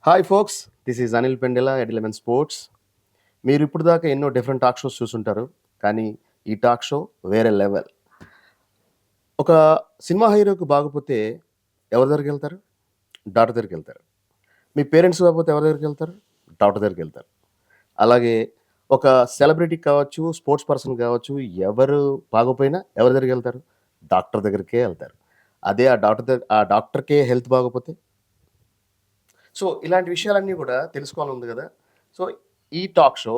Hi folks, this is Anil Pendela at 11 sports. మీరు ఇప్పుడు దాకా ఎన్నో డిఫరెంట్ టాక్ షోస్ చూసుంటారు. కానీ ఈ టాక్ షో వేరే లెవెల్. ఒక సినిమా హీరోకి బాగోపోతే ఎవరి దగ్గరికెళ్తారు? డాక్టర్ దగ్గరికెళ్తారు. మీ పేరెంట్స్ బాగోపోతే ఎవరి దగ్గరికెళ్తారు? డాక్టర్ దగ్గరికెళ్తారు. అలాగే ఒక సెలబ్రిటీకి కావచ్చు, స్పోర్ట్స్ పర్సన్ కావచ్చు, ఎవరు బాగోపోయినా ఎవరి దగ్గరికెళ్తారు? డాక్టర్ దగ్గరికే ఎళ్తారు. అదే ఆ డాక్టర్‌కే హెల్త్ బాగోపోతే? సో, ఇలాంటి విషయాలన్నీ గూడా తెలుసుకోవాలని ఉంది గదా! సో, ఈ టాక్ షో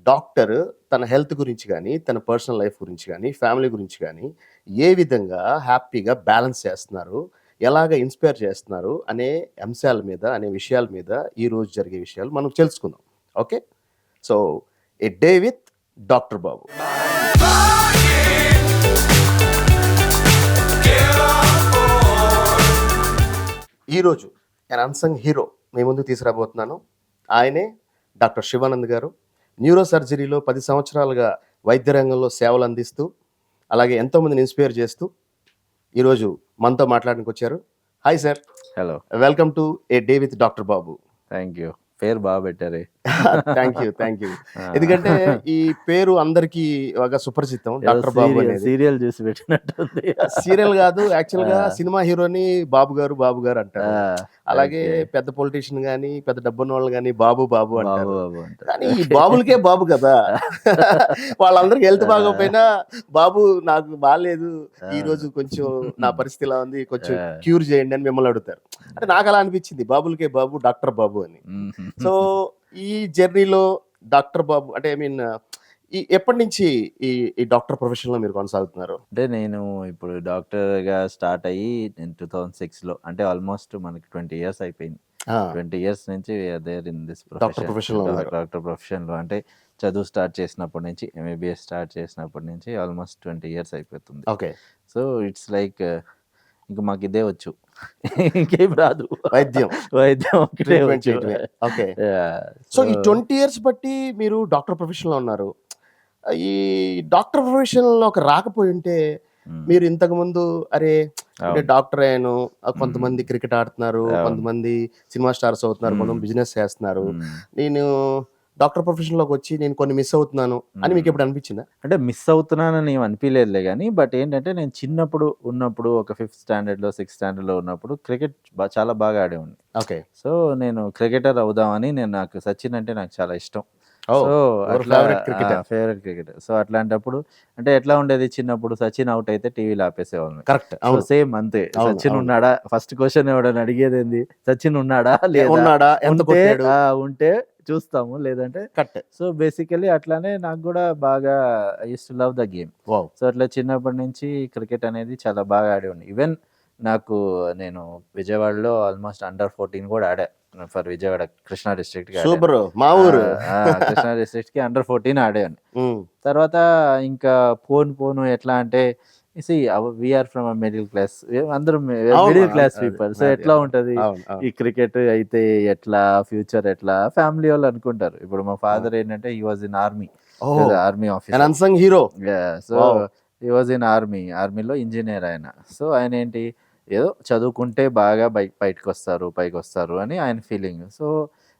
డాక్టర్ తన హెల్త్ గురించి గానీ, తన పర్సనల్ లైఫ్ గురించి గానీ, ఫ్యామిలీ గురించి గానీ, ఏ విధంగా హ్యాపీగా బ్యాలెన్స్ చేస్తున్నారు, ఎలాగ ఇన్‌స్పైర్ చేస్తున్నారు అనే అంశాల మీద, అనే విషయాల మీద ఈరోజు జరిగే విషయాలు మనం తెలుసుకుందాం. Okay. So, a day with doctor Babu. ఈరోజు ఎన్ అన్సంగ్ హీరో మీ ముందుకు తీసుకురాబోతున్నాను. ఆయనే డాక్టర్ శివానంద్ గారు. న్యూరో సర్జరీలో 10 సంవత్సరాలుగా వైద్య రంగంలో సేవలు అందిస్తూ, అలాగే ఎంతోమందిని ఇన్‌స్పైర్ చేస్తూ, ఈరోజు మనతో మాట్లాడడానికి వచ్చారు. Hi sir. Hello. Welcome to a day with doctor Babu. Thank you. పేరు బాగా పెట్టారే. Thank you. Thank you. ఎందుకంటే ఈ పేరు అందరికీ బాగా సుపరిచితం. డాక్టర్ బాబు అనేది. సీరియల్ చూసి పెట్టినట్టుంది. సీరియల్ కాదు, యాక్చువల్‌గా సినిమా హీరోని బాబు గారు, బాబు గారు అంటారు. అలాగే పెద్ద పొలిటీషియన్ గాని, పెద్ద డబ్బున్నోళ్ళు గాని బాబు, బాబు అంటారు. కానీ ఈ బాబులకే బాబు కదా! వాళ్ళందరికి హెల్త్ బాగోకపోయినా బాబు నాకు బాలేదు, ఈరోజు కొంచెం నా పరిస్థితి ఇలా ఉంది, కొంచెం క్యూర్ చేయండి అని మిమ్మల్ని అడుగుతారు. అంటే నాకు అలా అనిపించింది, బాబులకే బాబు, డాక్టర్ బాబు అని. సో ఈ జర్నీలో డాక్టర్ బాబు అంటే ఐ మీన్ ఎప్పటి నుంచి ఈ ఈ డాక్టర్ ప్రొఫెషన్‌లో మీరు కొనసాగుతున్నారు? అంటే నేను ఇప్పుడు డాక్టర్‌గా స్టార్ట్ అయ్యి నేను 2006లో అంటే ఆల్మోస్ట్ మనకి 20 ఇయర్స్ అయిపోయింది. 20 ఇయర్స్ నుంచి we are there in this doctor ప్రొఫెషన్‌లో ఉన్నారు. డాక్టర్ ప్రొఫెషన్‌లో అంటే చదువు స్టార్ట్ చేసినప్పటి నుంచి, ఎంబీబీఎస్ స్టార్ట్ చేసినప్పటి నుంచి ఆల్మోస్ట్ 20 ఇయర్స్ అయిపోతుంది. ఓకే. సో ఇట్స్ లైక్ ఇంక మాకు ఇదే వచ్చు. ఇంకేం రాదు. వైద్యం ఒకటే ట్రీట్మెంట్ వచ్చు. చేయటమే. ఓకే. Yeah. సో ఈ 20 ఇయర్స్ బట్టి మీరు డాక్టర్ ప్రొఫెషన్‌లో ఉన్నారు. ఈ డాక్టర్ ప్రొఫెషన్‌లోకి రాకపోయుంటే మీరు ఇంతకుముందు అరే అంటే అవును. డాక్టర్ అయ్యాను, కొంతమంది క్రికెట్ ఆడుతున్నారు, అవును. కొంతమంది సినిమా స్టార్స్ అవుతున్నారు, కొంతమంది బిజినెస్ చేస్తున్నారు. మ్మ్. నేను డాక్టర్ ప్రొఫెషన్‌లోకి వచ్చి నేను కొన్ని మిస్ అవుతున్నాను అని మీకు ఎప్పుడు అనిపించిందా? అంటే మిస్ అవుతున్నానని ఏమి అనిపించలేదులే కానీ, బట్ ఏంటంటే నేను చిన్నప్పుడు ఉన్నప్పుడు ఒక 5th స్టాండర్డ్లో 6th స్టాండర్డ్లో ఉన్నప్పుడు క్రికెట్ చాలా బాగా ఆడేవాడిని. ఓకే. సో నేను క్రికెటర్ అవుదామని నాకు సచిన్ అంటే నాకు చాలా ఇష్టం. ఓహ్! సో యువర్ అట్లా favourite cricketer. Favourite cricketer. So అట్లాంటప్పుడు అంటే ఎట్లా ఉండేది, చిన్నప్పుడు సచిన్ అవుట్ అయితే టీవీలో ఆపేసేవాళ్ళం. కరెక్ట్. సో అవును. సేమ్ అంతే, అవును. సచిన్ అవును. ఉన్నాడా ఫస్ట్ క్వశ్చన్ ఎవడని అడిగేది ఏంది, సచిన్ ఉన్నాడా లేదా, ఉన్నాడా? ఎంత ఉంటే కొట్టాడు? ఉంటే చూస్తాము, లేదంటే కట్. సో బేసికలీ అట్లానే నాకు కూడా బాగా I use to love the game. Wow! So అట్లా చిన్నప్పటి నుంచి క్రికెట్ అనేది చాలా బాగా ఆడేవాడిని. ఈవెన్ నేను విజయవాడలో ఆల్మోస్ట్ అండర్ 14 కూడా ఆడా ఫర్ విజయవాడ కృష్ణా డిస్ట్రిక్ట్కి. సూపర్. మా ఊరు. కృష్ణా డిస్ట్రిక్ట్కి అండర్ 14 ఆడాను. హ్మ్. తర్వాత ఇంకా పోను ఎట్లా అంటే వీఆర్ ఫ్రమ్ మిడిల్ క్లాస్, అందరం అవును. మిడిల్ క్లాస్ అది. పీపుల్. సో అది. ఎట్లా ఉంటది అవును. ఈ అవును. క్రికెట్ అయితే ఎట్లా, ఫ్యూచర్ ఎట్లా, ఫ్యామిలీ వాళ్ళు అనుకుంటారు. ఇప్పుడు మా ఫాదర్ ఏంటంటే he was in army, oh! Army N officer. Unsung hero. So wow! He was in ఆర్మీలో ఇంజనీర్ ఆయన. సో ఆయన ఏంటి, ఏదో చదువుకుంటే బాగా పైకి వస్తారు అని ఆయన ఫీలింగ్. సో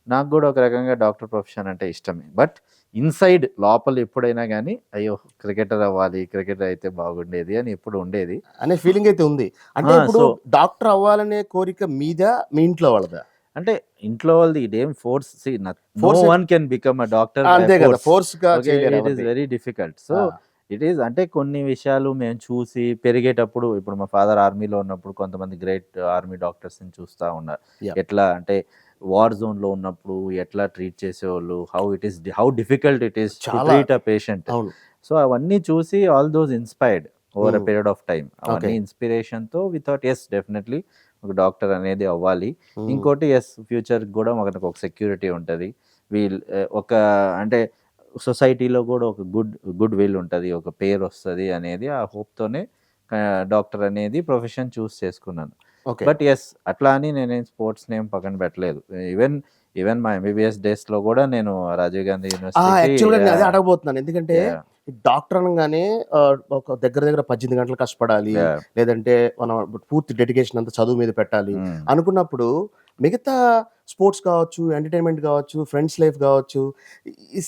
నాకు కూడా ఒక రకంగా డాక్టర్ ప్రొఫెషన్ అంటే ఇష్టమే. బట్ ఇన్సైడ్ లోపల ఎప్పుడైనా కానీ అయ్యో క్రికెటర్ అవ్వాలి, క్రికెటర్ అయితే బాగుండేది అని ఎప్పుడు ఉండేది. అనే ఫీలింగ్ అయితే ఉంది. అంటే ఇప్పుడు సో డాక్టర్ అవ్వాలనే కోరిక మీదా? మీ ఇంట్లో వాళ్ళదా? అంటే ఇంట్లో వాళ్ళది ఇదేం force, no force one can become a doctor అంతే కదా! ఫోర్స్‌గా చేయలేరు ఇట్ ఈస్ ఎవరిని. Very difficult. సో ఆ! ఇట్ ఈస్ అంటే కొన్ని విషయాలు మేము చూసి పెరిగేటప్పుడు, ఇప్పుడు మా ఫాదర్ ఆర్మీలో ఉన్నప్పుడు కొంతమంది గ్రేట్ ఆర్మీ డాక్టర్స్ని చూస్తూ ఉన్నారు. యాహ్! ఎట్లా అంటే వార్ జోన్లో ఉన్నప్పుడు ఎట్లా ట్రీట్ చేసేవాళ్ళు, how difficult it is to చాలా. Treat a patient. అవును. సో అవన్నీ చూసి all those inspired over a hmm. Period of time. Okay. అవన్నీ ఇన్స్పిరేషన్తో వి థాట్ ఎస్ డెఫినెట్లీ ఒక డాక్టర్ అనేది అవ్వాలి. హ్మ్. ఇంకోటి ఎస్ ఫ్యూచర్కి కూడా మనకు ఒక సెక్యూరిటీ ఉంటుంది. ఒక అంటే సొసైటీలో కూడా ఒక గుడ్ విల్ ఉంటుంది, ఒక పేరు వస్తుంది అనేది ఆ హోప్తోనే డాక్టర్ అనేది ప్రొఫెషన్ చూస్ చేసుకున్నాను. ఓకే. బట్ ఎస్ అట్లా అని నేనేం స్పోర్ట్స్ నేమ్ పక్కన పెట్టలేదు. ఈవెన్ మా ఎంబీబీఎస్ డేస్లో కూడా నేను రాజీవ్ గాంధీ యాక్చువల్‌గా నేను అదే యూనివర్సిటీకి అడగబోతున్నాను. ఎందుకంటే డాక్టర్ అనంగానే ఒక దగ్గర 18 గంటలు కష్టపడాలి. లేదంటే మనం పూర్తి డెడికేషన్ అంతా చదువు మీద పెట్టాలి అనుకున్నప్పుడు మిగతా స్పోర్ట్స్ కావచ్చు, ఎంటర్టైన్మెంట్ కావచ్చు, ఫ్రెండ్స్ లైఫ్ కావచ్చు,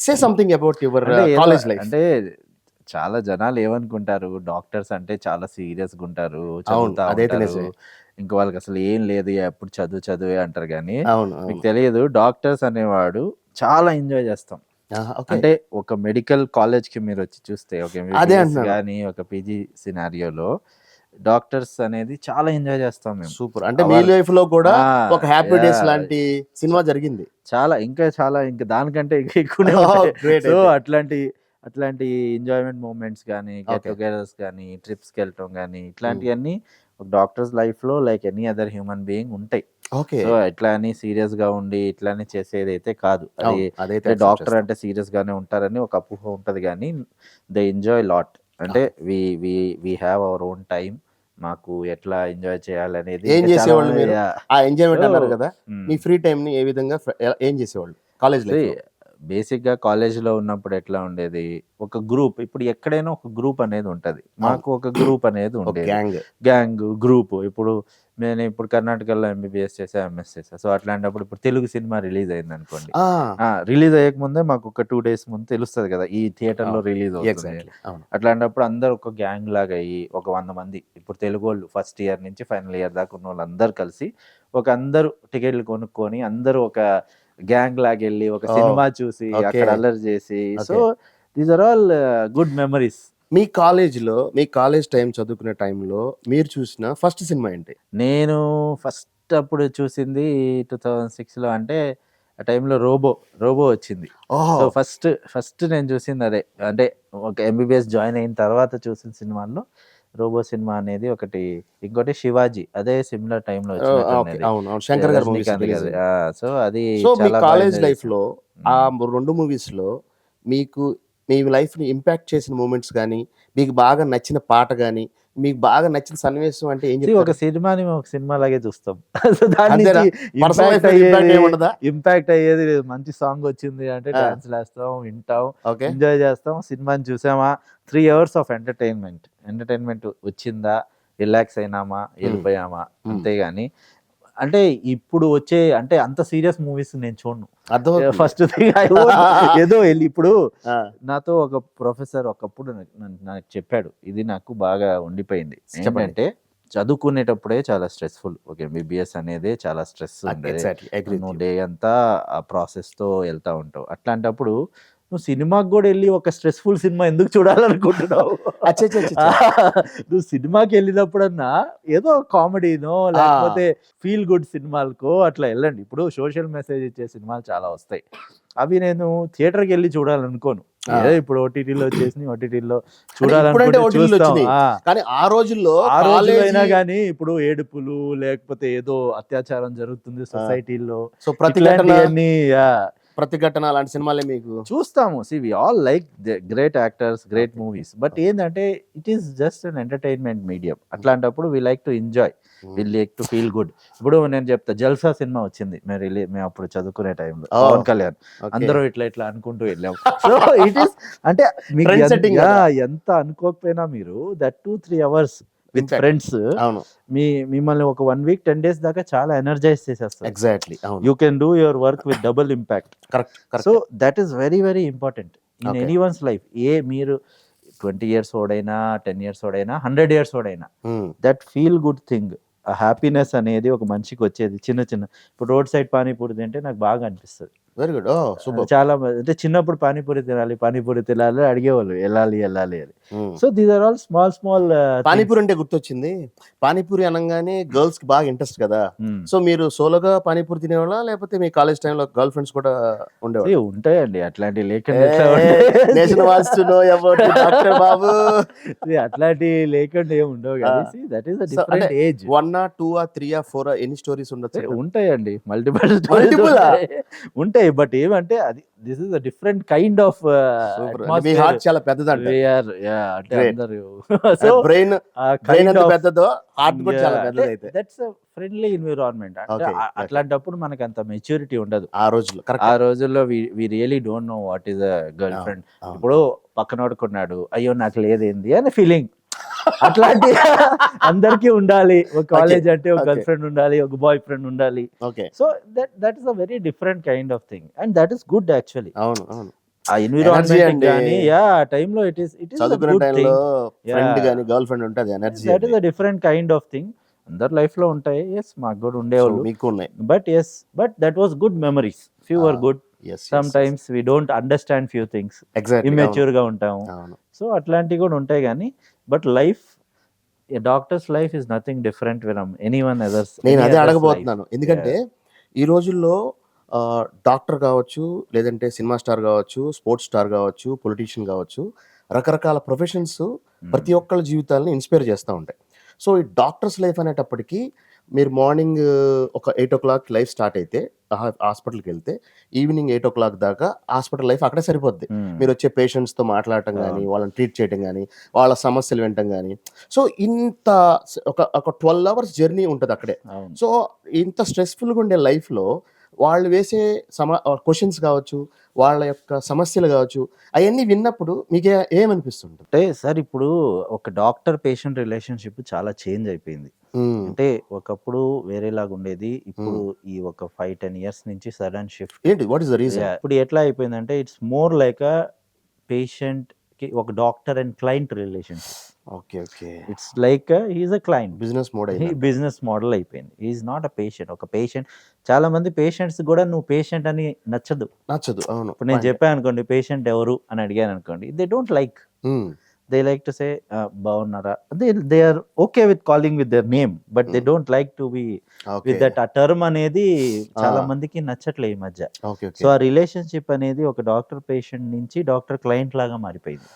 సే సంథింగ్ అబౌట్ యువర్ అంటే ఏదో కాలేజ్ లైఫ్. అంటే చాలా జనాలు ఏమనుకుంటారు, డాక్టర్స్ అంటే చాలా సీరియస్‌గా ఉంటారు, అవును, చదువుతా అదైతే ఉంటారు. నిజమే. ఇంక వాళ్ళకి అసలు ఏం లేదు, ఎప్పుడు చదువే అంటారు గానీ, అవును, మీకు అవును. తెలియదు డాక్టర్స్ అనేవాడు చాలా ఎంజాయ్ చేస్తాం. ఆహా! ఓకే. అంటే ఒక మెడికల్ కాలేజ్‌కి మీరొచ్చి చూస్తే, ఒక అదే ఎంబీబీఎస్ అంటున్నాను. గాని, ఒక పీజీ సినారియోలో డాక్టర్స్ అనేది చాలా ఎంజాయ్ చేస్తాం మేము. సూపర్. అంటే మీ అవర్ లైఫ్‌లో కూడా ఆ! ఒక 'హ్యాపీ డేస్' యాహ్! లాంటి సినిమా జరిగింది. చాలా ఇంకా దానికంటే ఇంకా ఎక్కువనే ఓహ్! ఉంటాయి. గ్రేట్ సో, అయితే. అట్లాంటి ఎంజాయ్‌మెంట్ మూమెంట్స్ గానీ, గెట్ ఓకే. టుగెదర్స్ గానీ, ట్రిప్స్‌కెళ్ళటం గానీ, హ్మ్. ఇట్లాంటియన్నీ ఒక డాక్టర్స్ లైఫ్‌లో like any other human being ఉంటాయి. ఓకే. సో, ఇట్లా అని సీరియస్‌గా ఉండి, ఇట్లానే చేసేదైతే కాదు. అది అవును, అదైతే అంటే యాక్సెప్ట్ డాక్టర్ చేస్తాం. అంటే సీరియస్‌గానే ఉంటారని ఒక అపోహ ఉంటది గానీ, దే ఎంజాయ్ లాట్. అంటే okay. We we we have our own time. మాకు ఎట్లా ఎంజాయ్ చేయాలనేది ఏం ఇంకా చాలా చేసేవాళ్ళు మీరు? యాహ్! ఆ సో ఎంజాయ్‌మెంట్ అన్నారు గదా! హ్మ్. మీ ఫ్రీ టైమ్‌ని ఏ విధంగా ఏం చేసేవాళ్ళు కాలేజ్ సీ లైఫ్‌లో? బేసిక్‌గా కాలేజ్‌లో ఉన్నప్పుడు ఎట్లా ఉండేది, ఒక గ్రూప్ ఇప్పుడు ఎక్కడైనా ఒక గ్రూప్ అనేది ఉంటది. అవును. మాకు ఒక గ్రూప్ అనేది ఒక ఉండేది. గ్యాంగ్. Gang, group. ఇప్పుడు కర్ణాటకలో ఎంబీబీఎస్ చేశా, ఎంఎస్ చేశా. సో, అట్లాంటప్పుడు ఇప్పుడు తెలుగు సినిమా రిలీజ్ అయిందనుకోండి. ఆ! రిలీజ్ అయ్యకముందే మాకు ఒక 2 డేస్ ముందు తెలుస్తది కదా! ఈ థియేటర్‌లో అవును, రిలీజ్ అవుతుంది. ఎగ్జాక్ట్‌లీ. అవును. అట్లాంటప్పుడు అందరూ ఒక గ్యాంగ్ లాగా అయ్యి, ఒక 100 మంది ఇప్పుడు తెలుగోళ్ళు ఫస్ట్ ఇయర్ నుంచి ఫైనల్ ఇయర్ దాకా ఉన్నోళ్ళందరూ కలిసి, అందరూ టికెట్లు కొనుక్కొని, అందరూ ఒక గ్యాంగ్ లాగెళ్ళి, ఒక ఓహ్! సినిమా చూసి, ఓకే. అక్కడ అల్లరి చేసి, so, okay. These are all good memories. మీ కాలేజ్‌లో మీ కాలేజ్ టైమ్ చదువుకునే టైంలో మీరు చూసిన ఫస్ట్ సినిమా ఏంటి? నేను ఫస్ట్ అప్పుడు చూసింది 2006లో, అంటే ఆ టైంలో 'రోబో' వచ్చింది. సో, ఓహ్! ఫస్ట్ నేను చూసింది అదే. అంటే ఒక ఎంబీబీఎస్ జాయిన్ అయిన తర్వాత చూసిన సినిమాల్లో 'రోబో' సినిమా అనేది ఒకటి. ఇంకోటి 'శివాజీ' అదే సిమిలర్ టైంలో ఓకే. వచ్చినట్టున్నది. అవును, అవును. శంకర్ గారి మూవీస్ రజనీకాంత్ రిలీజ్ గారిది. అయింది. సో, అది సో, మీ చాలా కాలేజ్ ఎంజాయ్ చేశాం. లైఫ్‌లో ఆ హ్మ్. 2 మూవీస్‌లో మీకు మీ లైఫ్‌ని ఇంపాక్ట్ చేసిన మూమెంట్స్ గాని, మీకు బాగా నచ్చిన పాట గాని, మీకు బాగా నచ్చిన సన్నివేశం అంటే ఏం ఒక చెప్తారు? సినిమాని ఒక సినిమాలాగే చూస్తాం. సో, దాని అంతేనా? నుంచి పర్సనల్ ఇంపాక్ట్ లైఫ్ మీద ఇంపాక్ట్ అయ్యేది ఏమి ఉండదా? ఇంపాక్ట్ అయ్యేది లేదు. మంచి సాంగ్ వచ్చింది అంటే ఆ! డాన్స్‌లేస్తాం, వింటాం, ఓకే. ఎంజాయ్ చేస్తాం. సినిమాని చూసామా, 3 అవర్స్ ఆఫ్ ఎంటర్‌టైన్‌మెంట్. ఎంటర్‌టైన్‌మెంట్ వచ్చిందా, రిలాక్స్ అయినామా, హ్మ్. ఎళ్ళిపోయామా, హ్మ్. అంతేగాని అంటే ఇప్పుడు వచ్చే అంటే అంత సీరియస్ మూవీస్ నేను చూడను. అర్థమవుతుంది. ఫస్ట్ థింగ్ ఐ వోంట్ ఏదో ఎళ్లి ఇప్పుడు ఆ! నాతో ఒక ప్రొఫెసర్ ఒకప్పుడు నాకు చెప్పాడు. ఇది నాకు బాగా ఉండిపోయింది. చెప్పండి. ఏంటంటే, చదువుకునేటప్పుడే చాలా స్ట్రెస్‌ఫుల్. ఒక ఎంబీబీఎస్ అనేదే చాలా స్ట్రెస్ ఉండే. ఎగ్జాక్ట్‌లీ. అగ్రీ విత్ నువ్వు యూ. డే అంతా ఆ ప్రాసెస్‌తో ఎళ్తా ఉంటావు. అట్లాంటప్పుడు నువ్వు సినిమాకి గూడా ఎళ్లి ఒక స్ట్రెస్‌ఫుల్ సినిమా ఎందుకు చూడాలనుకుంటున్నావు? అచ్చచ్చచ్చచ్చ! నువ్వు సినిమాకెళ్ళినప్పుడన్నా ఏదో కామెడీనో, లేకపోతే ఆ! ఫీల్ గుడ్ సినిమాలకో అట్లా ఎళ్ళండి. ఇప్పుడు సోషల్ మెసేజ్ ఇచ్చే సినిమాలు చాలా వస్తాయి. అవి నేను థియేటర్‌కెళ్ళి చూడాలనుకోను. ఆ! ఏదో ఇప్పుడు ఓటీటీలో వచ్చేసినియి, ఓటీటీలో అంటే ఇప్పుడంటే చూడాలనుకుంటే ఓటీటీలు చూస్తాం. వచ్చినియి. కానీ ఆ రోజుల్లో ఆ రోజుల్లో అయినా కాలేజీ గానీ ఇప్పుడు ఏడుపులు, లేకపోతే ఏదో అత్యాచారం జరుగుతుంది ఆ! సొసైటీలో, సో, ప్రతిఘటన, ఇట్లాంటియన్నీ యాహ్! ప్రతిఘటన అలాంటి సినిమాలే మీకు చూస్తాము. We all like great actors, great okay. Movies. But okay. ఏందంటే it is just an entertainment medium. అట్లాంటప్పుడు we like to enjoy. We hmm. Like to feel good. ఇప్పుడు నేను చెప్తా 'జల్సా' సినిమా వచ్చింది. మేము అప్పుడు చదువుకునే టైంలో. ఓహ్! పవన్ కళ్యాణ్. ఓకే. అందరం ఇట్లా అనుకుంటూ వెళ్ళాం. సో, ఇట్ ఈస్ అంటే మీకు ట్రెండ్ సెట్టింగ్ గదా! ఎంత అనుకోకపోయినా మీరు that 2, 3 hours with impact. Friends అవును. మిమ్మల్ని ఒక 1 వీక్, 10 డేస్ దాకా చాలా ఎనర్జైజ్ చేసేస్తది. ఎగ్జాక్ట్‌లీ. అవును. You can do your work with double impact. Correct. So, కరెక్టే. That is very, very important in okay. Anyone's life. మీరు 20 ఇయర్స్ ఓడైనా, 10 ఇయర్స్ ఓడైనా, 100 ఇయర్స్ ఓడైనా, hmm. That feel good thing, ఆ హ్యాపీనెస్ అనేది ఒక మనిషికొచ్చేది చిన్న ఇప్పుడు రోడ్ సైడ్ పానీపూరి తింటే నాకు బాగా అనిపిస్తది. Very good. ఓహ్! సూపర్బ్! చాలా అంటే చిన్నప్పుడు పానీపూరి తినాలి అడిగేవాళ్ళు. ఎళ్ళాలి అని. Hmm. So, these are all small things. Pani puri అంటే గుర్తొచ్చింది. పానీపూరి అనంగానే గర్ల్స్‌కి బాగా ఇంట్రెస్ట్ కదా! హ్మ్. సో, మీరు సోలోగా పానీపూరి తినేవాళ్ళా? లేకపోతే మీ కాలేజ్ టైమ్‌లో గర్ల్ ఫ్రెండ్స్ కూడా ఉండేవాళ్ళా? ఉంటాయండి. అట్లాంటివి ఏ లేకుండా ఎట్లా nation wants to know about you doctor Babu. అట్లాంటివి లేకుండా ఏమి ఉండవు ఆ! గానీ, దట్ ఈస్ అ సో, అంటే డిఫరెంట్ ఏజ్. 1, 2, 3, 4 ఎన్ని స్టోరీస్ ఉండొచ్చంటారు? ఉంటాయండి. మల్టిపుల్ స్టోరీస్ మల్టిపులా? ఉంటాయి. ఉంటాయి. బట్ ఏమంటే this is a different kind of super. అంటే మీ అట్మాస్ఫియర్. హార్ట్ చాలా పెద్దదంటారు. అంటే గ్రేట్. అందరూ అంటే సో, బ్రెయిన్ ఆ బ్రెయిన్ కైండ్ ఎంత ఆఫ్ పెద్దదో హార్ట్ కూడా చాలా అంటే పెద్దదైతే. That's a friendly environment. అంటే ఓకే. ఓకే. అట్లాంటప్పుడు మనకంత మెచ్యూరిటీ ఉండదు. ఆ రోజుల్లో ఆ కరెక్టే. రోజుల్లో we really don't know what is a girl అవును, ఫ్రెండ్. అవును, ఇప్పుడు అవును. పక్కనోడుకున్నాడు, అయ్యో నాకు లేదేంది అని ఫీలింగ్. అట్లాంటి అందరికీ ఉండాలి. ఒక కాలేజ్ అంటే ఒక Okay. గర్ల్ ఫ్రెండ్ ఉండాలి, ఒక బాయ్ ఫ్రెండ్ ఉండాలి. Okay. So that is a very different kind of thing and that is good actually. అవును. అవును. ఆ ఎన్విరాన్మెంట్ అండి. గానీ ఆ టైంలో ఇట్ ఈస్ అ చదువుకునే గుడ్ టైంలో థింగ్. ఫ్రెండ్ గాని, గర్ల్ ఫ్రెండ్ ఉంటే అది ఎనర్జీ దట్ అండి. Is a different kind of thing. అందరి లైఫ్‌లో ఉంటాయి. యెస్, మాకు కూడా సో ఉండేవాళ్ళు. మీకు ఉన్నాయి. But that was good memories. Few are good. Yes. Sometimes we don't understand few things. Exactly. అవును. ఇమ్మెచ్యూర్‌గా ఉంటాము. అవును. సో అట్లాంటివి కూడా ఉంటాయి గానీ but life, a doctor's life is nothing different from anyone others. నేను అదే లైఫ్. అడగబోతున్నాను. ఎందుకంటే ఈ రోజుల్లో డాక్టర్ కావచ్చు, లేదంటే సినిమా స్టార్ కావచ్చు, స్పోర్ట్స్ స్టార్ కావచ్చు, పొలిటీషియన్ కావచ్చు, రకరకాల ప్రొఫెషన్స్ ప్రతి ఒక్కళ్ళ జీవితాలని ఇన్స్పైర్ చేస్తూ ఉంటాయి. సో ఈ డాక్టర్స్ లైఫ్ అనేటప్పటికి మీరు మార్నింగ్ ఒక 8:00 లైఫ్ స్టార్ట్ అయితే హాస్పిటల్కి వెళ్తే ఈవినింగ్ 8:00 దాకా హాస్పిటల్ లైఫ్ అక్కడే సరిపోద్ది. మీరు వచ్చే పేషెంట్స్తో మాట్లాడటం కానీ, వాళ్ళని ట్రీట్ చేయటం కానీ, వాళ్ళ సమస్యలు వినటం కానీ, సో ఇంత ఒక 12 అవర్స్ జర్నీ ఉంటుంది అక్కడే. అవును. సో ఇంత స్ట్రెస్ఫుల్గా ఉండే లైఫ్లో వాళ్ళు వేసే క్వశ్చన్స్ కావచ్చు, వాళ్ళ యొక్క సమస్యలు కావచ్చు, అవన్నీ విన్నప్పుడు మీకు ఏమనిపిస్తుంటుంది? అంటే సార్ ఇప్పుడు ఒక డాక్టర్ పేషెంట్ రిలేషన్షిప్ చాలా చేంజ్ అయిపోయింది. అంటే ఒకప్పుడు వేరేలాగా ఉండేది. ఇప్పుడు ఈ ఒక 5-10 ఇయర్స్ నుంచి సడన్ షిఫ్ట్. ఏంటి? What is the reason? ఇప్పుడు ఎట్లా అయిపోయిందంటే it's more like a patient కి ఒక doctor and client relationship. Okay. Okay. It's like he is a client. Business mode ఈ అయింది. బిజినెస్ మోడల్ అయిపోయింది. Is not a patient. ఒక పేషెంట్, చాలా మంది పేషెంట్స్ కూడా నువ్వు పేషెంట్ అని నచ్చదు. నచ్చదు. అవును. ఇప్పుడు నేను చెప్పాను అనుకోండి పేషెంట్ ఎవరు అని అడిగాను అనుకోండి, they don't like. They like to say బాగున్నారా. They are okay with calling with their name but they don't like to be with that. ఆ టర్మ్ అనేది చాలా మందికి నచ్చట్లే ఈ మధ్య. ఓకే. సో ఆ రిలేషన్షిప్ అనేది ఒక డాక్టర్ పేషెంట్ నుంచి డాక్టర్ క్లయింట్ లాగా మారిపోయింది.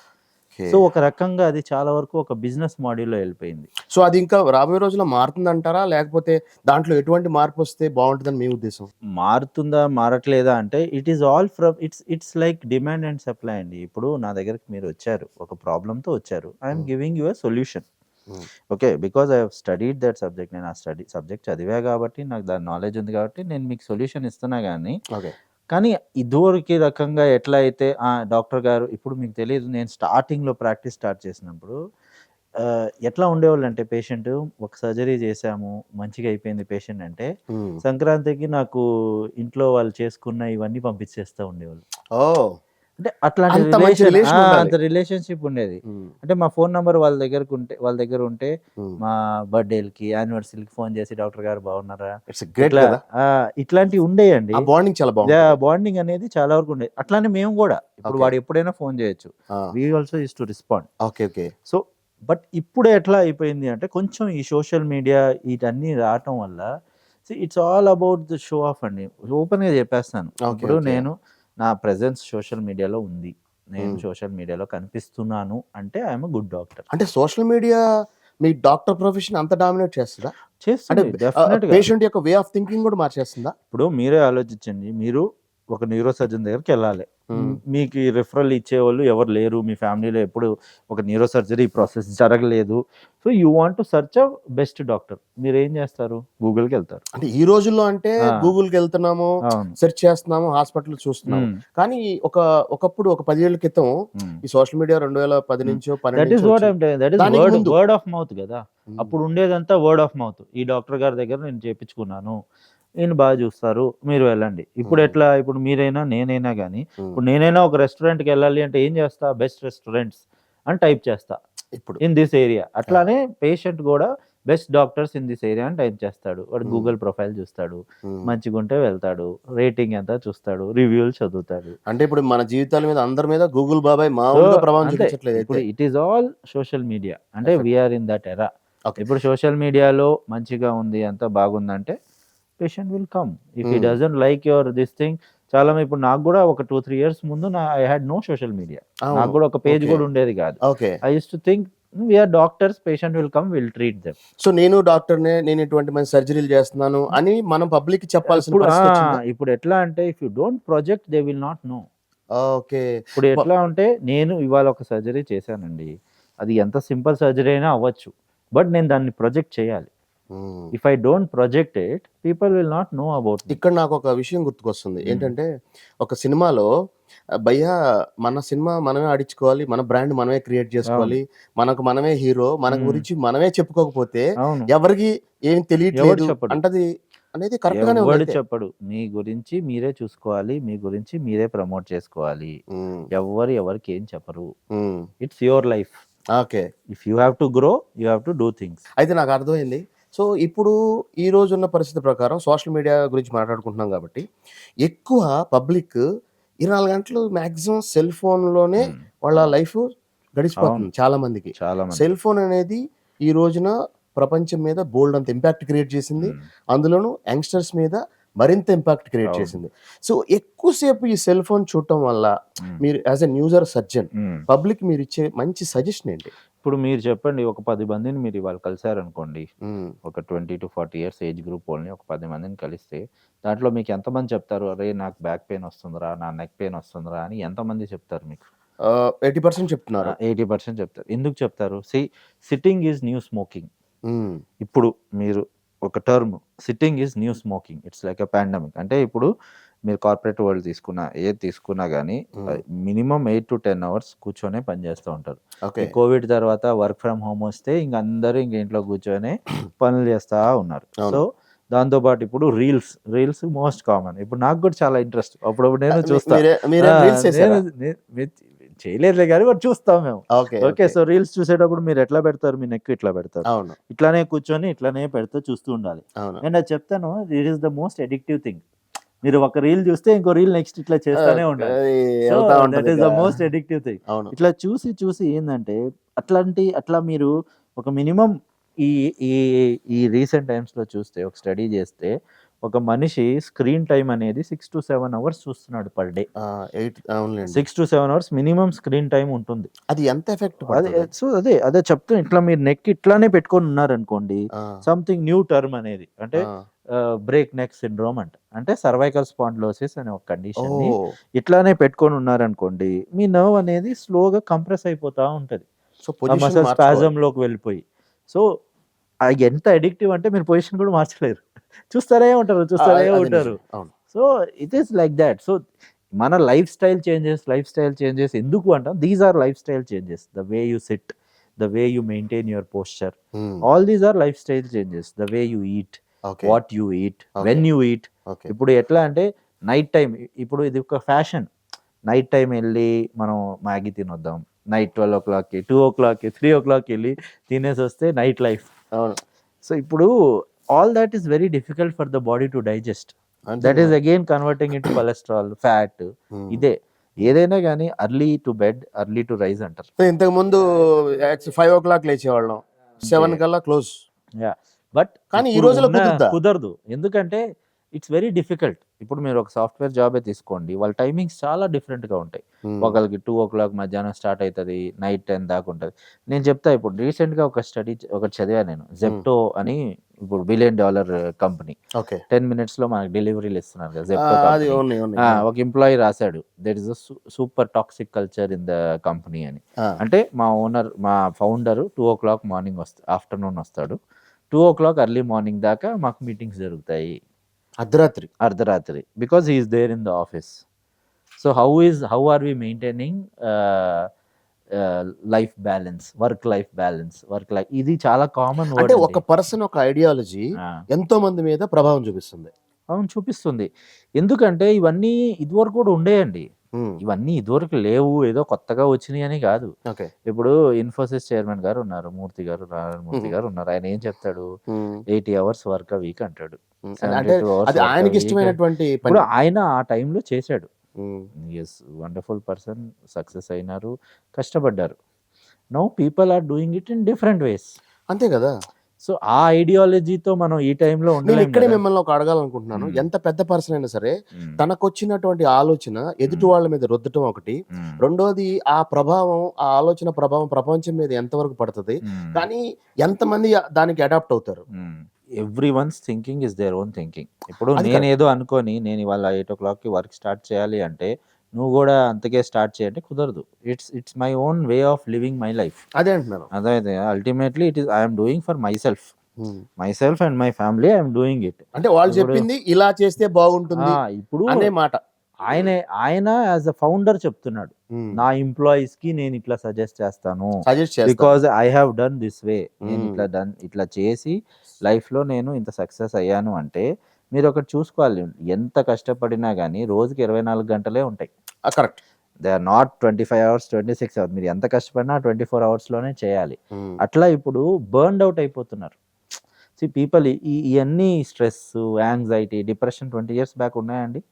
సో ఒక రకంగా అది చాలా వరకు ఒక బిజినెస్ మోడల్లో వెళ్ళిపోయింది. సో అది ఇంకా రాబోయే రోజుల్లో మారుతుందంటారా? లేకపోతే దాంట్లో ఎటువంటి మార్పు వస్తే బాగుంటుందని మీ ఉద్దేశం? మారుతుందా మారట్లేదా అంటే it is all from it's like demand and supply అండి. ఇప్పుడు నా దగ్గరికి మీరు వచ్చారు, ఒక ప్రాబ్లంతో వచ్చారు, I'm giving you a solution. Okay, because I have studied that subject. నేను ఆ సబ్జెక్ట్ చదివా కాబట్టి నాకు దాని నాలెడ్జ్ ఉంది కాబట్టి నేను మీకు సొల్యూషన్ ఇస్తున్నా. కానీ ఇదివరకు రకంగా ఎట్లా అయితే డాక్టర్ గారు, ఇప్పుడు మీకు తెలియదు, నేను స్టార్టింగ్లో ప్రాక్టీస్ స్టార్ట్ చేసినప్పుడు ఎట్లా ఉండేవాళ్ళు అంటే పేషెంట్ ఒక సర్జరీ చేశాము మంచిగా అయిపోయింది పేషెంట్ అంటే సంక్రాంతికి నాకు ఇంట్లో వాళ్ళు చేసుకున్న ఇవన్నీ పంపించేస్తూ ఉండేవాళ్ళు. అంటే అంత రిలేషన్షిప్ ఉండేది. అంటే మా ఫోన్ నంబర్ వాళ్ళ దగ్గర ఉంటే మా బర్త్డేలకి యానివర్సరీకి ఫోన్ చేసి డాక్టర్ గారు బాగున్నారా ఇట్లాంటివి ఉండేయండి. బాండింగ్ అనేది చాలా వరకు ఉండేది. అట్లానే మేము కూడా ఇప్పుడు వాడు ఎప్పుడైనా ఫోన్ చేయొచ్చు. We also use to respond. So but ఇప్పుడు ఎట్లా అయిపోయింది అంటే కొంచెం ఈ సోషల్ మీడియా వీటన్నీ రావటం వల్ల it's all about the show off అండి. ఓపెన్గా చెప్పేస్తాను. ఇప్పుడు నేను నా ప్రెజెన్స్ సోషల్ మీడియాలో ఉంది, నేను సోషల్ మీడియాలో కనిపిస్తున్నాను అంటే ఐఎమ్ గుడ్ డాక్టర్. అంటే సోషల్ మీడియా మీ డాక్టర్ ప్రొఫెషన్ అంత డామినేట్ చేస్తుందా? చేస్తుంది డెఫినెట్‌గా. పేషెంట్ యొక్క వే ఆఫ్ థింకింగ్ కూడా మార్చేస్తుందా? ఇప్పుడు మీరే ఆలోచించండి, మీరు ఒక న్యూరో సర్జన్ దగ్గరికి వెళ్ళాలి, మీకు ఈ రిఫరల్ ఇచ్చేవాళ్ళు ఎవరు లేరు, మీ ఫ్యామిలీలో ఎప్పుడు ఒక న్యూరో సర్జరీ ప్రాసెస్ జరగలేదు. So you want to search a best doctor. మీరు ఏం చేస్తారు? గూగుల్కి వెళ్తారు. అంటే ఈ రోజుల్లో అంటే గూగుల్కి వెళ్తున్నాము, సెర్చ్ చేస్తున్నాము, హాస్పిటల్ చూస్తున్నాము. కానీ ఒకప్పుడు ఒక 10 ఏళ్ల క్రితం ఈ సోషల్ మీడియా 2010 నుంచో 12 వర్డ్ ఆఫ్ మౌత్ కదా. అప్పుడు ఉండేదంతా వర్డ్ ఆఫ్ మౌత్. ఈ డాక్టర్ గారి దగ్గర నేను చేపించుకున్నాను, నేను బాగా చూస్తారు, మీరు వెళ్ళండి. ఇప్పుడు ఎట్లా, ఇప్పుడు మీరైనా నేనైనా కానీ, ఇప్పుడు నేనైనా ఒక రెస్టారెంట్కి వెళ్ళాలి అంటే ఏం చేస్తా, బెస్ట్ రెస్టారెంట్స్ అని టైప్ చేస్తా ఇప్పుడు ఇన్ దిస్ ఏరియా. అట్లానే పేషెంట్ కూడా best doctors in this area అని టైప్ చేస్తాడు. వాడు గూగుల్ ప్రొఫైల్ చూస్తాడు, మంచిగా ఉంటే వెళ్తాడు, రేటింగ్ ఎంత చూస్తాడు, రివ్యూలు చదువుతాడు. అంటే ఇప్పుడు మన జీవితాల మీద అందరి మీద గూగుల్ బాబాయ్ మామూలుగా ప్రభావం చూపించట్లేదు. ఇప్పుడు it is all social media. అంటే వీఆర్ ఇన్ దట్ ఎరా. ఇప్పుడు సోషల్ మీడియాలో మంచిగా ఉంది, అంతా బాగుందంటే patient will come. If he doesn't like your this thing, చాలా ఇప్పుడు నాకు కూడా ఒక 2-3 ఇయర్స్ ముందు I had no social media. నాకు కూడా ఒక పేజ్ కూడా ఉండేది కాదు. I use to think we are doctors, patient will come, will treat them. So నేను డాక్టర్నే, నేను ఇటువంటి మంచి సర్జరీలు చేస్తున్నాను అని మనం పబ్లిక్ చెప్పాల్సిన ఇప్పుడు ఎట్లా అంటే if you don't project they will not know. Okay. ఇప్పుడు ఎట్లా అంటే నేను ఇవాళ ఒక సర్జరీ చేశానండి, అది ఎంత సింపుల్ సర్జరీ అయినా అవ్వచ్చు, బట్ నేను దాన్ని ప్రొజెక్ట్ చేయాలి. Um. If I don't project it, people will not know about me. ఇక్కడ నాకు ఒక విషయం గుర్తుకొస్తుంది ఏంటంటే, ఒక సినిమాలో భయ్యా మన సినిమా మనమే ఆడించుకోవాలి, మన బ్రాండ్ మనమే క్రియేట్ చేసుకోవాలి, మనకు మనమే హీరో, మన గురించి మనమే చెప్పుకోకపోతే అవును, ఎవరికి ఏం ఎవడు తెలియట్లేదు చెప్పడు, అంటది అనేది కరెక్ట్ గానే ఉంది ఎవడు అయితే. చెప్పడు. మీ గురించి మీరే చూసుకోవాలి, మీ గురించి మీరే ప్రమోట్ చేసుకోవాలి. ఉమ్, ఎవరికి ఏం చెప్పరు. Um, it's your life. Okay. If you have to grow, you have to do things. అయితే నాకు అర్థమైంది. సో ఇప్పుడు ఈ రోజున్న పరిస్థితి ప్రకారం సోషల్ మీడియా గురించి మాట్లాడుకుంటున్నాం కాబట్టి ఎక్కువ పబ్లిక్ 24 గంటలు మ్యాక్సిమం సెల్ ఫోన్లోనే వాళ్ళ లైఫ్ గడిచిపోతుంది చాలా మందికి. చాలా మంది. సెల్ ఫోన్ అనేది ఈ రోజున ప్రపంచం మీద బోల్డ్ అంత ఇంపాక్ట్ క్రియేట్ చేసింది, అందులోనూ యంగ్స్టర్స్ మీద మరింత ఇంపాక్ట్ క్రియేట్ చేసింది. సో ఎక్కువసేపు ఈ సెల్ ఫోన్ చూడటం వల్ల మీరు యాజ్ ఎ న్యూజర్ సర్జన్ పబ్లిక్ మీరు ఇచ్చే మంచి సజెషన్ ఏంటి? ఇప్పుడు మీరు చెప్పండి, ఒక 10 మందిని మీరు ఇవాళ కలిసారనుకోండి, ఒక 20 to 40 ఇయర్స్ ఏజ్ గ్రూప్ వాళ్ళని ఒక 10 మందిని కలిస్తే దాంట్లో మీకు ఎంతమంది చెప్తారు, అరే నాకు బ్యాక్ పెయిన్ వస్తుందిరా, నా నెక్ పెయిన్ వస్తుందిరా అని ఎంతమంది చెప్తారు మీకు? 80% చెప్తున్నారు. 80% చెప్తారు. ఎందుకు చెప్తారు? Sitting is new smoking. Um, ఇప్పుడు మీరు ఒక term, sitting is new smoking, it's like a pandemic. అంటే ఇప్పుడు మీరు కార్పొరేట్ వరల్డ్ తీసుకున్నా, ఏది తీసుకున్నా కానీ మినిమం 8 to 10 అవర్స్ కూర్చొనే పనిచేస్తూ ఉంటారు. ఓకే. కోవిడ్ తర్వాత వర్క్ ఫ్రమ్ హోమ్ వస్తే ఇంక అందరూ ఇంక ఇంట్లో కూర్చొని పనులు చేస్తూ ఉన్నారు. సో దాంతోపాటు ఇప్పుడు రీల్స్ మోస్ట్ కామన్. ఇప్పుడు నాకు కూడా చాలా ఇంట్రెస్ట్, అప్పుడప్పుడు నేను చూస్తాను. చేయలేదులే కానీ బట్ చూస్తాం మేము. ఓకే, సో రీల్స్ చూసేటప్పుడు మీరు ఎట్లా పెడతారు, మీ నెక్ ఇట్లా పెడతారు, ఇట్లానే కూర్చొని ఇట్లానే పెడితే చూస్తూ ఉండాలి. అండ్ అది చెప్తాను, it is the most addictive thing. మీరు ఒక రీల్ చూస్తే ఇంకో రీల్ నెక్స్ట్ ఇట్లా చేస్తానే ఉండాలి. That is the most addictive thing. ఇట్లా చూసి ఏంటంటే అట్లా మీరు ఒక మినిమం ఈ ఈ ఈ రీసెంట్ టైమ్స్ లో చూస్తే, ఒక స్టడీ చేస్తే ఒక మనిషి స్క్రీన్ టైం అనేది 6 to 7 అవర్స్ చూస్తున్నాడు per day. 6 to 7 hours minimum screen time ఉంటుంది. అది ఎంత ఎఫెక్ట్? సో అదే చెప్తూ, ఇట్లా మీరు నెక్ ఇట్లానే పెట్టుకొని ఉన్నారనుకోండి, సంథింగ్ న్యూ టర్మ్ అనేది, అంటే బ్రేక్ నెక్ సిండ్రోమ్ అంటే సర్వైకల్ స్పాండిలోసిస్ అనే ఒక కండిషన్ ని ఇట్లానే పెట్టుకొని ఉన్నారనుకోండి, మీ నర్వ్ అనేది స్లోగా కంప్రెస్ అయిపోతా ఉంటది, మసల్ స్పాజమ్ లోకి వెళ్ళిపోయి. సో ఎంత అడిక్టివ్ అంటే మీరు పొజిషన్ కూడా మార్చలేరు, చూస్తారే ఉంటారు. So it is like that. So మన లైఫ్ స్టైల్ చేంజెస్ ఎందుకు అంటాం? These are lifestyle changes. The way you sit, the way you maintain your posture, all these are lifestyle changes. The way you eat, what you eat, when you eat. ఇప్పుడు ఎట్లా అంటే night time, ఇప్పుడు ఇది ఒక fashion, night time వెళ్ళి మనం Maggi తినొద్దాం, night 12 o'clock, 2 o'clock, 3 o'clock వెళ్ళి తినేసి వస్తే నైట్ లైఫ్. సో ఇప్పుడు all that is very difficult for the body to digest. That is again converting into cholesterol, fat. ఇదే ఏదైనా కానీ early to bed, early to rise అంటారు. ఇంతకు ముందు 5 o'clock లేచేవాళ్ళం, 7 కల్లా క్లోజ్. బట్ కానీ ఈ రోజులో కుదరదు, ఎందుకంటే ఇట్స్ వెరీ డిఫికల్ట్. ఇప్పుడు మీరు ఒక సాఫ్ట్వేర్ జాబే తీసుకోండి, వాళ్ళ టైమింగ్స్ చాలా డిఫరెంట్గా ఉంటాయి. ఒకరికి 2 o'clock మధ్యాహ్నం స్టార్ట్ అవుతుంది, నైట్ 10 దాకా ఉంటుంది. నేను చెప్తా, ఇప్పుడు రీసెంట్గా ఒకటి చదివా నేను, జెప్టో అని, ఇప్పుడు $1 billion కంపెనీ, 10 minutes లో మనకి డెలివరీలు ఇస్తున్నారు కదా జెప్టో కంపెనీ. ఒక ఎంప్లాయీ రాశాడు, there is a super toxic culture in the company అని. అంటే మా ఫౌండర్ 2 o'clock మార్నింగ్ ఆఫ్టర్నూన్ వస్తాడు, 2 o'clock ఎర్లీ మార్నింగ్ దాకా మాకు మీటింగ్స్ జరుగుతాయి, అర్ధరాత్రి, because he is there in the office. So how are we maintaining life balance, work life, ఇది చాలా కామన్. అంటే ఒక పర్సన్ ఒక ఐడియాలజీ ఎంతో మంది మీద ప్రభావం చూపిస్తుంది. అవును, చూపిస్తుంది. ఎందుకంటే ఇవన్నీ ఇదివరకు కూడా ఉండేయండి, ఇవన్నీ ఇదివరకు లేవు, ఏదో కొత్తగా వచ్చినాయి అని కాదు. ఇప్పుడు ఇన్ఫోసిస్ చైర్మన్ గారు ఉన్నారు, నారాయణ మూర్తి గారు ఉన్నారు. ఆయన ఏం చెప్తాడు, 80 hours వర్క్ a week అంటాడు. ఆయనకి ఇష్టమైనటువంటి ఇప్పుడు ఆయన ఆ టైంలో చేశాడు. వండర్ఫుల్ పర్సన్, సక్సెస్ అయినారు, కష్టపడ్డారు. Now people are doing it in different ways. అంతే కదా. సో ఆ ఐడియాలజీతో మనం ఈ టైంలో నేను ఇక్కడే మిమ్మల్ని ఒక అడగాలనుకుంటున్నాను, ఎంత పెద్ద పర్సన్ అయినా సరే తనకు వచ్చినటువంటి ఆలోచన ఎదుటి వాళ్ళ మీద రుద్దటం ఒకటి, రెండోది ఆ ఆలోచన ప్రభావం ప్రపంచం మీద ఎంతవరకు పడుతుంది, కానీ ఎంతమంది దానికి అడాప్ట్ అవుతారు. Everyone's thinking is their own thinking. ఇప్పుడు నేనేదో అనుకొని నేను ఇవాళ 8 o'clock వర్క్ స్టార్ట్ చేయాలి అంటే నువ్వు కూడా అంతకే స్టార్ట్ చేయంటే కుదరదు. It's my own way of living my life. అదే అంటున్నాను. అదే ultimately it is I'm doing for my self. My self and my family I'm doing it. అంటే వాళ్ళు ఇప్పుడు చెప్పింది ఇలా చేస్తే బాగుంటుంది ఇప్పుడు అనే మాట. ఆయన యాజ్ అ ఫౌండర్ చెప్తున్నాడు, నా ఎంప్లాయీస్ కి నేను ఇట్లా సజెస్ట్ చేస్తాను సజెస్ట్ చేస్తాను. Because I have done this way. నేను ఇట్లా చేసి లైఫ్ లో నేను ఇంత సక్సెస్ అయ్యాను అంటే మీరు ఒకటి చూసుకోవాలి, ఎంత కష్టపడినా కానీ రోజుకి 24 గంటలే ఉంటాయి. Correct. They are not 25 hours 26 hours. మీరు ఎంత కష్టపడినా 24 hours లోనే చేయాలి. అట్లా ఇప్పుడు బర్న్డ్ అవుట్ అయిపోతున్నారు. పీపుల్ ఇవన్నీ stress, anxiety, depression 20 years back ఉన్నాయండి?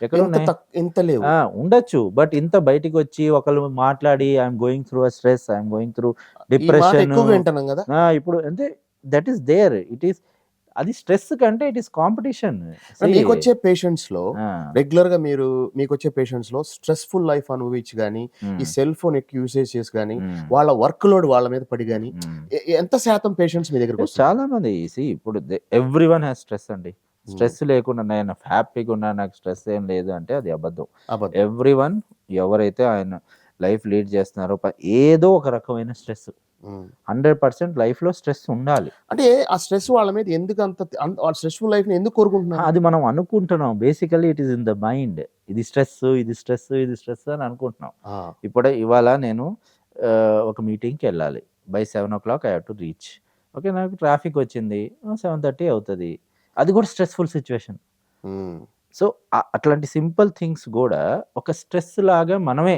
ఎక్కడ ఉన్నాయి? ఇంత లేవు. ఉండొచ్చు, బట్ ఇంత బయటికి వచ్చి ఒకళ్ళు మాట్లాడి I'm going through a stress, I'm going through ఈ మాట డిప్రెషన్, ఎక్కువగా వింటున్నాం కదా. ఇప్పుడు అంటే that is there. It is అది స్ట్రెస్ కంటే ఇట్ ఈస్ కాంపిటీషన్. మీకు వచ్చే పేషెంట్స్ లో రెగ్యులర్ గా మీకు వచ్చే పేషెంట్స్ లో స్ట్రెస్ఫుల్ లైఫ్ అనుభవించి కానీ ఈ సెల్ ఫోన్ ఎక్కువ యూసేజ్ చేసి కానీ వాళ్ళ వర్క్ లోడ్ వాళ్ళ మీద పడి కానీ ఎంత శాతం పేషెంట్స్ మీ దగ్గరకు వస్తారు? చాలా మంది ఇప్పుడు ఎవ్రీ వన్ హ్యాస్ స్ట్రెస్ అండి. స్ట్రెస్ లేకుండా నేను హ్యాపీగా ఉన్నా, నాకు స్ట్రెస్ ఏం లేదు అంటే అది అబద్ధం. ఎవ్రీ వన్ ఎవరైతే ఆయన లైఫ్ లీడ్ చేస్తున్నారో ఏదో ఒక రకమైన స్ట్రెస్ 100% లైఫ్ లో స్ట్రెస్ ఉండాలి. అంటే ఆ స్ట్రెస్ వాళ్ళ మీద ఎందుకు అంత స్ట్రెస్ఫుల్ లైఫ్ ని ఎందుకు కోరుకుంటున్నారు? అది మనం అనుకుంటున్నాం. Basically it is in the mind. ఇది స్ట్రెస్, ఇది స్ట్రెస్, ఇది స్ట్రెస్ అని అనుకుంటున్నాం. ఇప్పుడు ఇవాళ నేను ఒక మీటింగ్కి వెళ్ళాలి, by 7 o'clock I have to reach. Okay, నాకు ట్రాఫిక్ వచ్చింది, 7:30 అవుతుంది. అది కూడా స్ట్రెస్ఫుల్ సిచ్యువేషన్. సో అట్లాంటి సింపుల్ థింగ్స్ కూడా ఒక స్ట్రెస్ లాగా మనమే,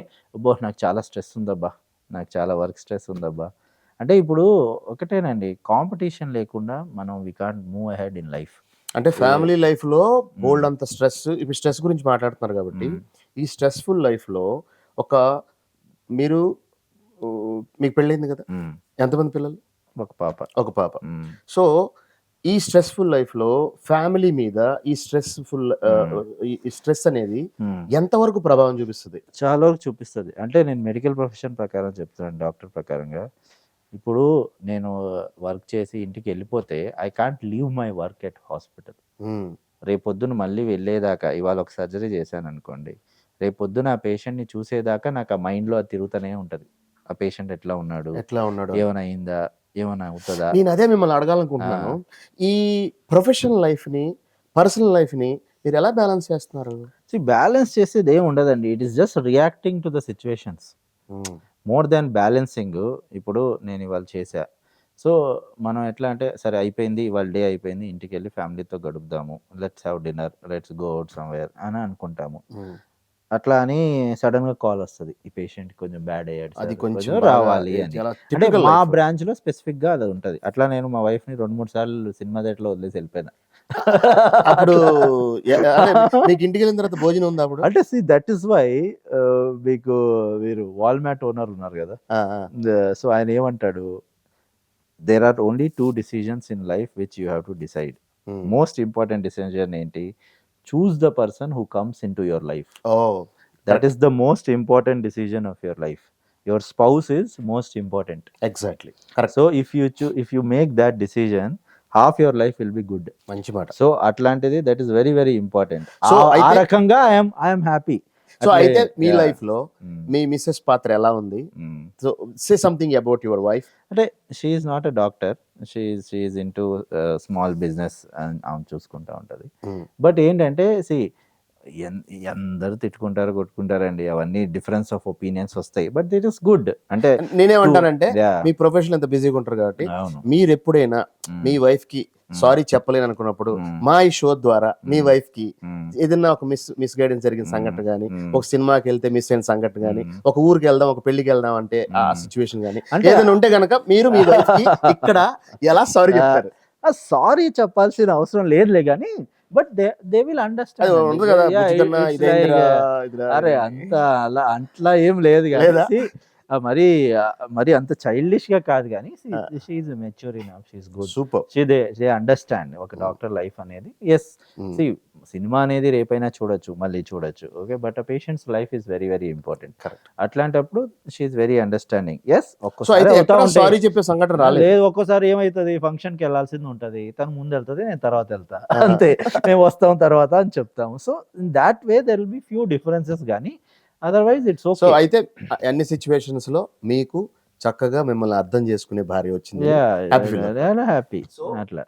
నాకు చాలా స్ట్రెస్ ఉందబ్బా, నాకు చాలా వర్క్ స్ట్రెస్ ఉందబ్బా అంటే ఇప్పుడు ఒకటేనండి, కాంపిటీషన్ లేకుండా మనం we can't move ahead in life. అంటే ఫ్యామిలీ లైఫ్ లో బోల్డ్ అంత స్ట్రెస్, ఇప్పుడు స్ట్రెస్ గురించి మాట్లాడుతున్నారు కాబట్టి ఈ స్ట్రెస్ఫుల్ లైఫ్ లో మీకు పెళ్ళైంది కదా, ఎంతమంది పిల్లలు? ఒక పాప. సో ఈ స్ట్రెస్ఫుల్ లైఫ్ లో ఫ్యామిలీ మీద ఈ స్ట్రెస్ అనేది ఎంతవరకు ప్రభావం చూపిస్తుంది? చాలా వరకు చూపిస్తుంది. అంటే నేను మెడికల్ ప్రొఫెషన్ ప్రకారం చెప్తున్నాను, డాక్టర్ ప్రకారంగా. ఇప్పుడు నేను వర్క్ చేసి ఇంటికి వెళ్ళిపోతే I can't leave my work at hospital. రేపొద్దున మళ్ళీ వెళ్ళేదాకా, ఇవాళ ఒక సర్జరీ చేశాను అనుకోండి, రేపొద్దున ఆ పేషెంట్ని చూసేదాకా నాకు ఆ మైండ్లో అది తిరుగుతూనే ఉంటుంది. ఆ పేషెంట్ ఎట్లా ఉన్నాడు, ఏమైనా అయిందా, ఏమైనా అవుతుందా. నేను అదే మిమ్మల్ని అడగాలనుకుంటున్నాను, ఈ ప్రొఫెషనల్ లైఫ్ ని పర్సనల్ లైఫ్ ని మీరు ఎలా బ్యాలెన్స్ చేస్తున్నారు? బ్యాలెన్స్ చేసేది ఏమి ఉండదండి. It is just reacting to the situations more than balancing. ఇప్పుడు నేను ఇవాళ చేశా, సో మనం ఎట్లా అంటే సరే అయిపోయింది, ఇవాళ డే అయిపోయింది, ఇంటికి వెళ్ళి ఫ్యామిలీతో గడుపుదాము, let's have dinner, let's go out somewhere అని అనుకుంటాము. అట్లా అని సడన్ గా కాల్ వస్తుంది, ఈ పేషెంట్ కొంచెం బ్యాడ్ అయ్యాడు, అది కొంచెం రావాలి అని. అంటే మా బ్రాంచ్ లో స్పెసిఫిక్ గా అది ఉంటది. అట్లా నేను మా వైఫ్ ని 2-3 సార్లు సినిమా థియేటర్ లో వదిలేసి వెళ్ళిపోయినా. అప్పుడు మీకు ఇంటికి వెళ్ళిన తర్వాత భోజనం ఉందా అప్పుడు? అంటే దట్ ఈస్ వై మీరు వాల్మార్ట్ ఓనర్ ఉన్నారు కదా, సో ఆయన ఏమంటాడు, there are only 2 decisions in life which you have to decide. Most important decision ఏంటి? choose the person who comes into your life. That is the most important decision of your life. Your spouse is most important. Exactly. Correct. So if you make that decision, half your life will be good. మంచి మాట. So atlantidi, that is very very important. So ఆ రకంగా I am happy. So అయితే మీ life లో మీ missus పాత్ర ఎలా ఉంది? So say something about your wife. అంటే she is not a doctor, she is into small business ఆమె చూసుకుంటా ఉంటుంది. బట్ ఏంటంటే అందరూ తిట్టుకుంటారు, కొట్టుకుంటారండి, అవన్నీ డిఫరెన్స్ ఆఫ్ ఒపీనియన్స్ వస్తాయి, బట్ ఇట్ ఇస్ గుడ్. అంటే నేనేమంటానంటే మీ ప్రొఫెషన్ ఎంత బిజీగా ఉంటారు కాబట్టి మీరు ఎప్పుడైనా మీ వైఫ్ కి సారీ చెప్పలేను అనుకున్నప్పుడు మా ఈ షో ద్వారా మీ వైఫ్ కి ఏదైనా ఒక మిస్ గైడెన్స్ జరిగిన సంఘటన గానీ, ఒక సినిమాకి వెళ్తే మిస్ అయిన సంఘటన గానీ, ఒక ఊరికి వెళ్దాం, ఒక పెళ్లికి వెళ్దాం అంటే ఆ సిచ్యువేషన్ గానీ ఏదైనా ఉంటే గనక మీరు మీ వైఫ్ కి ఇక్కడ ఎలా సారీ చెప్తారు? సారీ చెప్పాల్సిన అవసరం లేదులే కానీ, బట్ దే విల్ అండర్స్టాండ్. అరే అట్లా ఏం లేదు కానీ, మరి అంత చైల్డిష్ గా కాదు కానీ, she is mature enough, she is good, super, they understand ఒక డాక్టర్ లైఫ్ అనేది. ఎస్, సినిమా అనేది రేపైనా చూడొచ్చు, మళ్ళీ చూడొచ్చు, ఓకే, బట్ ఆ patients life is very very important. అట్లాంటప్పుడు she is very understanding. Yes, sorry చెప్పే సంఘటన లేదు, ఒక్కోసారి ఏమైతుంది, ఫంక్షన్ కి వెళ్ళాల్సింది ఉంటది, తను ముందు వెళ్తుంది, నేను తర్వాత వెళ్తా, అంతే, మేము వస్తాం తర్వాత అని చెప్తాము. So in that way there will be few differences కానీ అదర్వైజ్ ఇట్స్ ఓకే. సో అయితే అన్ని సిచ్యువేషన్స్ లో మీకు చక్కగా మిమ్మల్ని అర్థం చేసుకునే భార్య వచ్చింది. Yeah happy feel. Happy so అట్లా